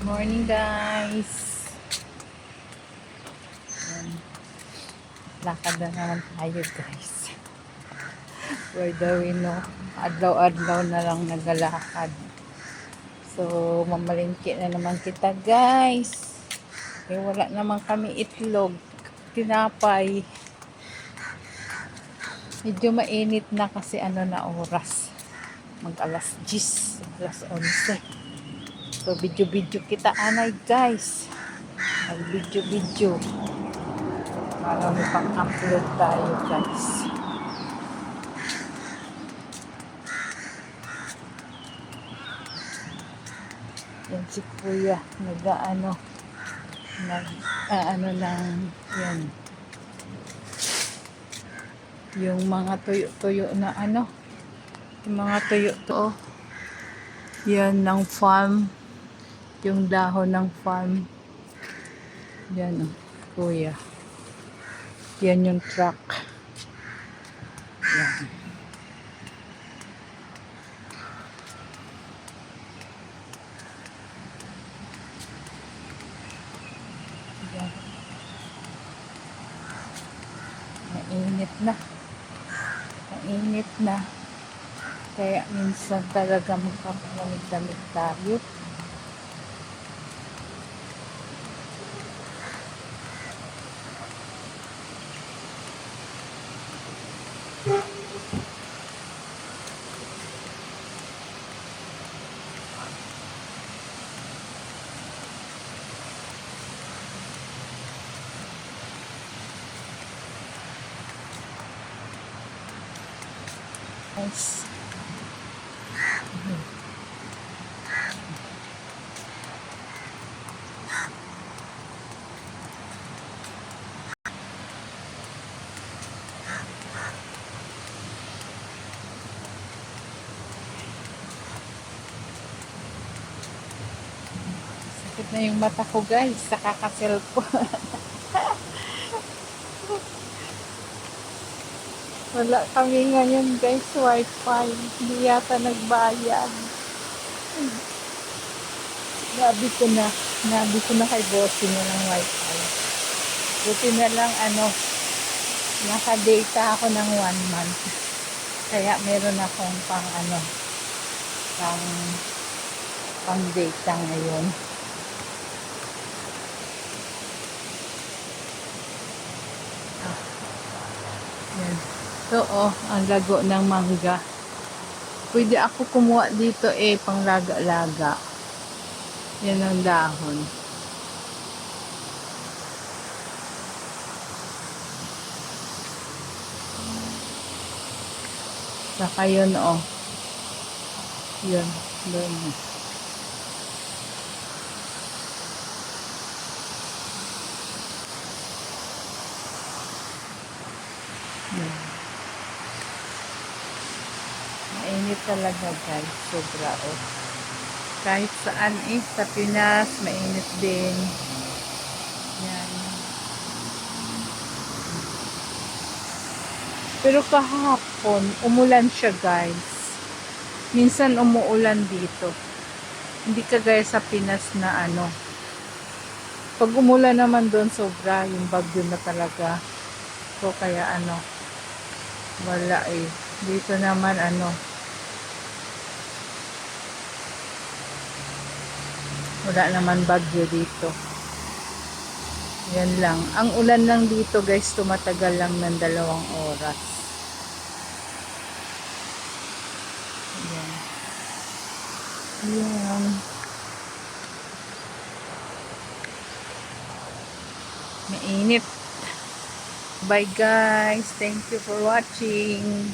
Morning guys. Ayan. Lakad na naman tayo guys. For the wino, adlaw-adlaw na lang nagalakad. So mamalingki na naman kita guys. Eh, wala naman kami itlog, tinapay. Medyo mainit na kasi na oras. Mag alas 10, alas 11. So video-video kita anay guys. Mag video-video. Para may pang-upload tayo guys. Yan si kuya. Nag-ano lang yan. Yung mga tuyo-tuyo na yung mga tuyo-tuyo. Yan ng farm. Yung dahon ng farm. Yan kuya. Yan yung truck. Yan. Yan. Mainit na. Mainit na. Kaya minsan talaga magpapalamig-lamig tayo. Nice. Sakit na yung mata ko guys sa kakaselfon. Wala kami ngayon guys wifi. Hindi yata nagbayad. Nabi ko na kay bossing na ng wifi. Buti na lang naka-data ako ng 1 month. Kaya meron akong pang data ngayon. Yan. So, ang lago ng mangga. Pwede ako kumuha dito pang laga-laga. Yan ang dahon. Saka yun, Yun, doon. Yan. Mainit talaga guys, sobra kahit saan sa Pinas mainit din yan. Pero kahapon umulan siya guys, minsan umuulan dito, hindi kagaya sa Pinas na pag umulan naman doon sobra yung bagyo na talaga. So kaya wala dito naman wala naman bagyo dito. Yan lang. Ang ulan lang dito guys, tumatagal lang ng 2 oras. Yan. Yan. Mainit. Bye guys. Thank you for watching.